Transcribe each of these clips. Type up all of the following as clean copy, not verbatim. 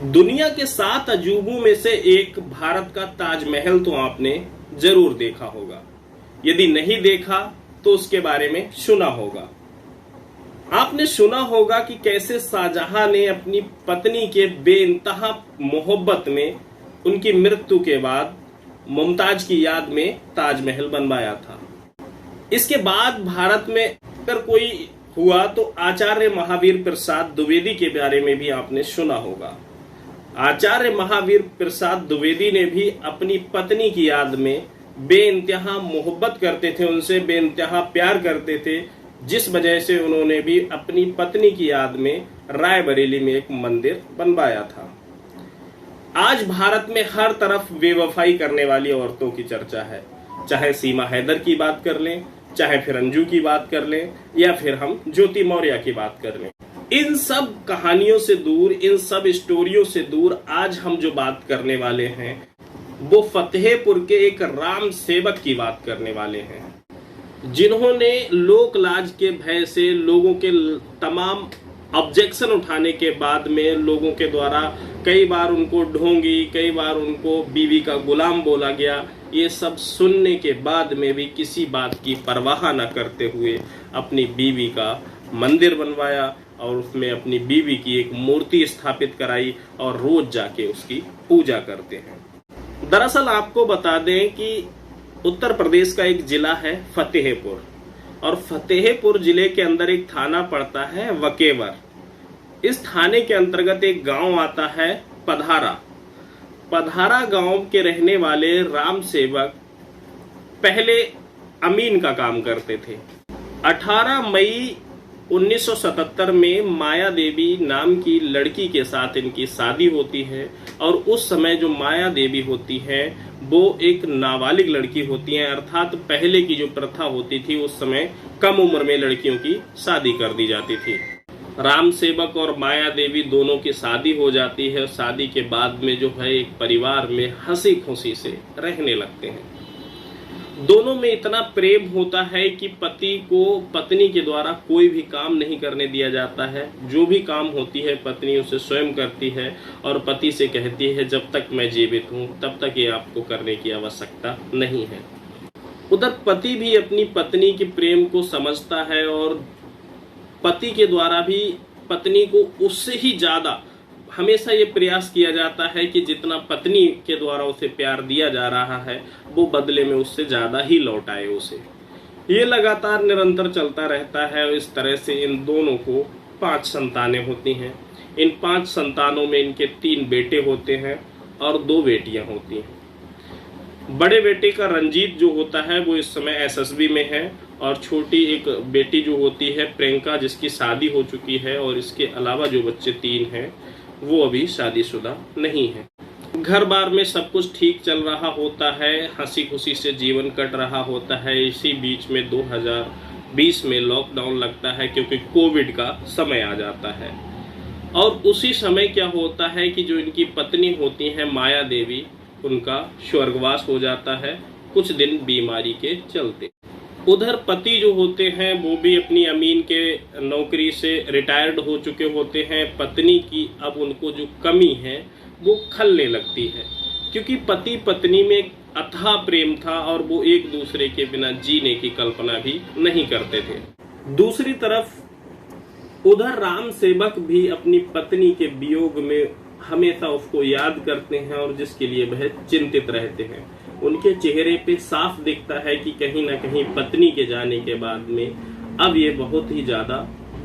दुनिया के 7 अजूबों में से एक भारत का ताजमहल तो आपने जरूर देखा होगा। यदि नहीं देखा तो उसके बारे में सुना होगा। आपने सुना होगा कि कैसे शाहजहां ने अपनी पत्नी के बेइंतहा मोहब्बत में उनकी मृत्यु के बाद मुमताज की याद में ताजमहल बनवाया था। इसके बाद भारत में अगर कोई हुआ तो आचार्य महावीर प्रसाद द्विवेदी के बारे में भी आपने सुना होगा। आचार्य महावीर प्रसाद द्विवेदी ने भी अपनी पत्नी की याद में बेइंतहा मोहब्बत करते थे, उनसे बेइंतहा प्यार करते थे, जिस वजह से उन्होंने भी अपनी पत्नी की याद में रायबरेली में एक मंदिर बनवाया था। आज भारत में हर तरफ बेवफाई करने वाली औरतों की चर्चा है। चाहे सीमा हैदर की बात कर लें, चाहे फिर अंजू की बात कर लें, या फिर हम ज्योति मौर्य की बात कर लें। इन सब कहानियों से दूर, इन सब स्टोरियों से दूर आज हम जो बात करने वाले हैं वो फतेहपुर के एक राम सेवक की बात करने वाले हैं, जिन्होंने लोक लाज के भय से लोगों के तमाम ऑब्जेक्शन उठाने के बाद में लोगों के द्वारा कई बार उनको ढोंगी, कई बार उनको बीवी का गुलाम बोला गया, ये सब सुनने के बाद में भी किसी बात की परवाह न करते हुए अपनी बीवी का मंदिर बनवाया और उसमें अपनी बीवी की एक मूर्ति स्थापित कराई और रोज जाके उसकी पूजा करते हैं। दरअसल आपको बता दें कि उत्तर प्रदेश का एक जिला है फतेहपुर, और फतेहपुर जिले के अंदर एक थाना पड़ता है वकेवर। इस थाने के अंतर्गत एक गांव आता है पधारा। पधारा गांव के रहने वाले राम सेवक पहले अमीन का काम करते थे। 18 मई 1977 में माया देवी नाम की लड़की के साथ इनकी शादी होती है, और उस समय जो माया देवी होती है वो एक नाबालिग लड़की होती है, अर्थात पहले की जो प्रथा होती थी उस समय कम उम्र में लड़कियों की शादी कर दी जाती थी। राम सेवक और माया देवी दोनों की शादी हो जाती है। शादी के बाद में जो है एक परिवार में हंसी खुशी से रहने लगते हैं। दोनों में इतना प्रेम होता है कि पति को पत्नी के द्वारा कोई भी काम नहीं करने दिया जाता है। जो भी काम होती है पत्नी उसे स्वयं करती है और पति से कहती है जब तक मैं जीवित हूँ तब तक ये आपको करने की आवश्यकता नहीं है। उधर पति भी अपनी पत्नी के प्रेम को समझता है और पति के द्वारा भी पत्नी को उससे ही ज्यादा हमेशा ये प्रयास किया जाता है कि जितना पत्नी के द्वारा उसे प्यार दिया जा रहा है वो बदले में उससे ज्यादा ही लौटाए उसे। ये लगातार निरंतर चलता रहता है और इस तरह से इन दोनों को 5 संतानें होती हैं। इन 5 संतानों में इनके 3 बेटे होते हैं और 2 बेटियां होती हैं। बड़े बेटे का रंजीत जो होता है वो इस समय एसएसबी में है, और छोटी एक बेटी जो होती है प्रियंका जिसकी शादी हो चुकी है, और इसके अलावा जो बच्चे 3 हैं वो अभी शादीशुदा नहीं है। घर बार में सब कुछ ठीक चल रहा होता है, हंसी खुशी से जीवन कट रहा होता है। इसी बीच में 2020 में लॉकडाउन लगता है क्योंकि कोविड का समय आ जाता है, और उसी समय क्या होता है कि जो इनकी पत्नी होती है माया देवी, उनका स्वर्गवास हो जाता है कुछ दिन बीमारी के चलते। उधर पति जो होते हैं वो भी अपनी अमीन के नौकरी से रिटायर्ड हो चुके होते हैं। पत्नी की अब उनको जो कमी है वो खलने लगती है, क्योंकि पति पत्नी में अथाह प्रेम था और वो एक दूसरे के बिना जीने की कल्पना भी नहीं करते थे। दूसरी तरफ उधर राम सेवक भी अपनी पत्नी के वियोग में हमेशा उसको याद करते हैं और जिसके लिए वह चिंतित रहते हैं। उनके चेहरे पे साफ दिखता है कि कहीं ना कहीं पत्नी के जाने के बाद में अब ये बहुत ही ज्यादा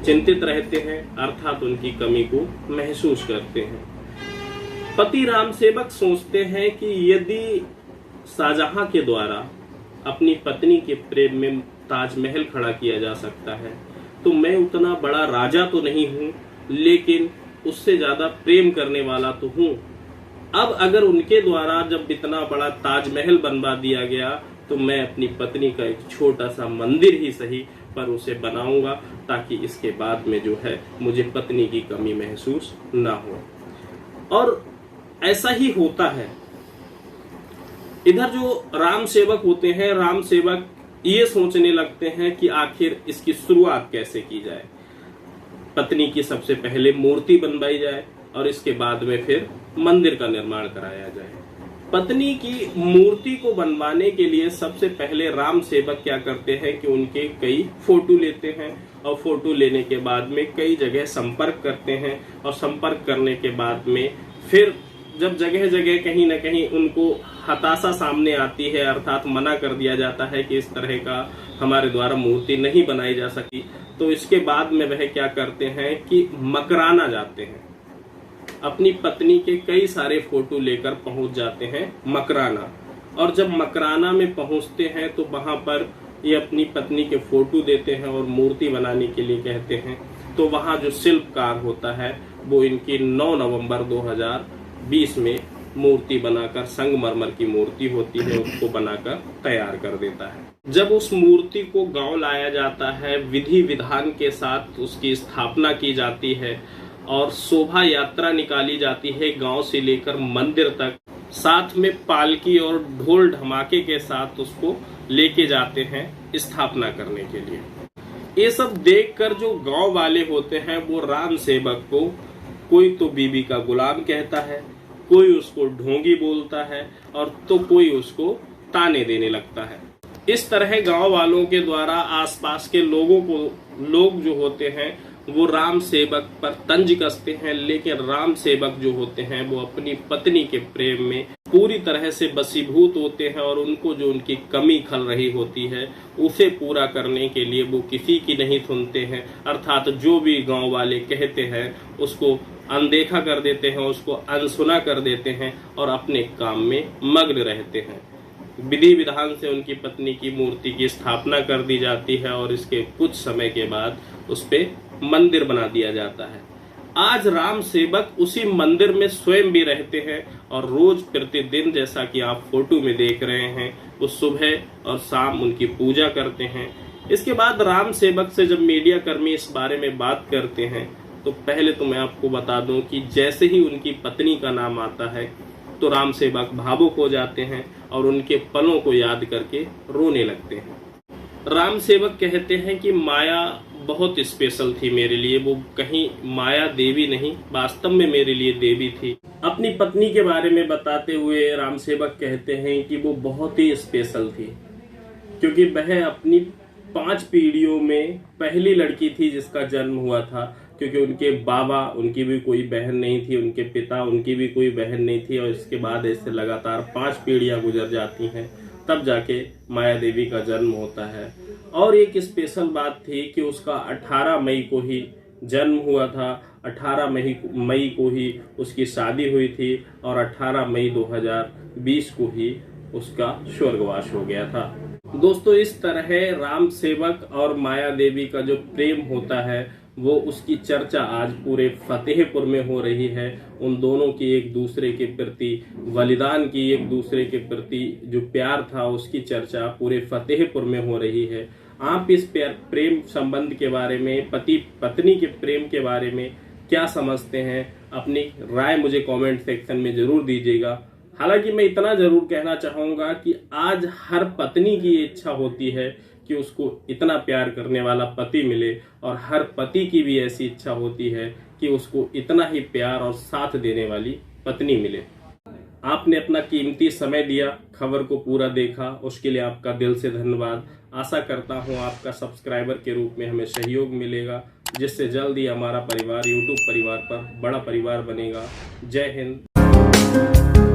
चिंतित रहते हैं, अर्थात उनकी कमी को महसूस करते हैं। पति राम सेवक सोचते हैं कि यदि शाहजहां के द्वारा अपनी पत्नी के प्रेम में ताजमहल खड़ा किया जा सकता है तो मैं उतना बड़ा राजा तो नहीं हूँ, लेकिन उससे ज्यादा प्रेम करने वाला तो हूँ। अब अगर उनके द्वारा जब इतना बड़ा ताजमहल बनवा दिया गया तो मैं अपनी पत्नी का एक छोटा सा मंदिर ही सही पर उसे बनाऊंगा, ताकि इसके बाद में जो है मुझे पत्नी की कमी महसूस ना हो। और ऐसा ही होता है। इधर जो राम सेवक होते हैं, राम सेवक ये सोचने लगते हैं कि आखिर इसकी शुरुआत कैसे की जाए। पत्नी की सबसे पहले मूर्ति बनवाई जाए और इसके बाद में फिर मंदिर का निर्माण कराया जाए। पत्नी की मूर्ति को बनवाने के लिए सबसे पहले राम सेवक क्या करते हैं कि उनके कई फोटो लेते हैं और फोटो लेने के बाद में कई जगह संपर्क करते हैं और संपर्क करने के बाद में फिर जब जगह जगह कहीं न कहीं उनको हताशा सामने आती है, अर्थात मना कर दिया जाता है कि इस तरह का हमारे द्वारा मूर्ति नहीं बनाई जा सकी, तो इसके बाद में वह क्या करते हैं कि मकराना जाते हैं। अपनी पत्नी के कई सारे फोटो लेकर पहुंच जाते हैं मकराना, और जब मकराना में पहुंचते हैं तो वहां पर ये अपनी पत्नी के फोटो देते हैं और मूर्ति बनाने के लिए कहते हैं। तो वहां जो शिल्पकार होता है वो इनकी 9 नवंबर 2020 में मूर्ति बनाकर, संगमरमर की मूर्ति होती है, उसको बनाकर तैयार कर देता है। जब उस मूर्ति को गांव लाया जाता है, विधि विधान के साथ उसकी स्थापना की जाती है और शोभा यात्रा निकाली जाती है गांव से लेकर मंदिर तक, साथ में पालकी और ढोल धमाके के साथ उसको लेके जाते हैं स्थापना करने के लिए। ये सब देखकर जो गांव वाले होते हैं वो राम सेवक को कोई तो बीबी का गुलाम कहता है, कोई उसको ढोंगी बोलता है और तो कोई उसको ताने देने लगता है। इस तरह गांव वालों के द्वारा आसपास के लोग जो होते हैं वो राम सेवक पर तंज कसते हैं, लेकिन राम सेवक जो होते हैं वो अपनी पत्नी के प्रेम में पूरी तरह से बसीभूत होते हैं और उनको जो उनकी कमी खल रही होती है उसे पूरा करने के लिए वो किसी की नहीं सुनते हैं, अर्थात जो भी गांव वाले कहते हैं उसको अनदेखा कर देते हैं, उसको अनसुना कर देते हैं और अपने काम में मग्न रहते हैं। विधि विधान से उनकी पत्नी की मूर्ति की स्थापना कर दी जाती है और इसके कुछ समय के बाद उस पे मंदिर बना दिया जाता है। आज राम सेवक उसी मंदिर में स्वयं भी रहते हैं और रोज प्रतिदिन, जैसा कि आप फोटो में देख रहे हैं, वो सुबह और शाम उनकी पूजा करते हैं। इसके बाद राम सेवक से जब मीडिया कर्मी इस बारे में बात करते हैं तो पहले तो मैं आपको बता दूं कि जैसे ही उनकी पत्नी का नाम आता है तो राम सेवक भावुक हो जाते हैं और उनके पलों को याद करके रोने लगते हैं। राम सेवक कहते हैं कि माया बहुत स्पेशल थी मेरे लिए, वो कहीं माया देवी नहीं, वास्तव में मेरे लिए देवी थी। अपनी पत्नी के बारे में बताते हुए राम सेवक कहते हैं कि वो बहुत ही स्पेशल थी, क्योंकि वह अपनी 5 पीढ़ियों में पहली लड़की थी जिसका जन्म हुआ था, क्योंकि उनके बाबा, उनकी भी कोई बहन नहीं थी, उनके पिता, उनकी भी कोई बहन नहीं थी, और इसके बाद ऐसे लगातार 5 पीढ़ियां गुजर जाती हैं, तब जाके माया देवी का जन्म होता है। और एक स्पेशल बात थी कि उसका 18 मई को ही जन्म हुआ था, 18 मई को ही उसकी शादी हुई थी और 18 मई 2020 को ही उसका स्वर्गवास हो गया था। दोस्तों, इस तरह राम सेवक और माया देवी का जो प्रेम होता है वो उसकी चर्चा आज पूरे फतेहपुर में हो रही है। उन दोनों की एक दूसरे के प्रति बलिदान की, एक दूसरे के प्रति जो प्यार था उसकी चर्चा पूरे फतेहपुर में हो रही है। आप इस प्रेम संबंध के बारे में, पति पत्नी के प्रेम के बारे में क्या समझते हैं? अपनी राय मुझे कमेंट सेक्शन में जरूर दीजिएगा। हालांकि मैं इतना जरूर कहना चाहूंगा कि आज हर पत्नी की इच्छा होती है कि उसको इतना प्यार करने वाला पति मिले, और हर पति की भी ऐसी इच्छा होती है कि उसको इतना ही प्यार और साथ देने वाली पत्नी मिले। आपने अपना कीमती समय दिया, खबर को पूरा देखा, उसके लिए आपका दिल से धन्यवाद। आशा करता हूं आपका सब्सक्राइबर के रूप में हमें सहयोग मिलेगा, जिससे जल्द ही हमारा परिवार यूट्यूब परिवार पर बड़ा परिवार बनेगा। जय हिंद।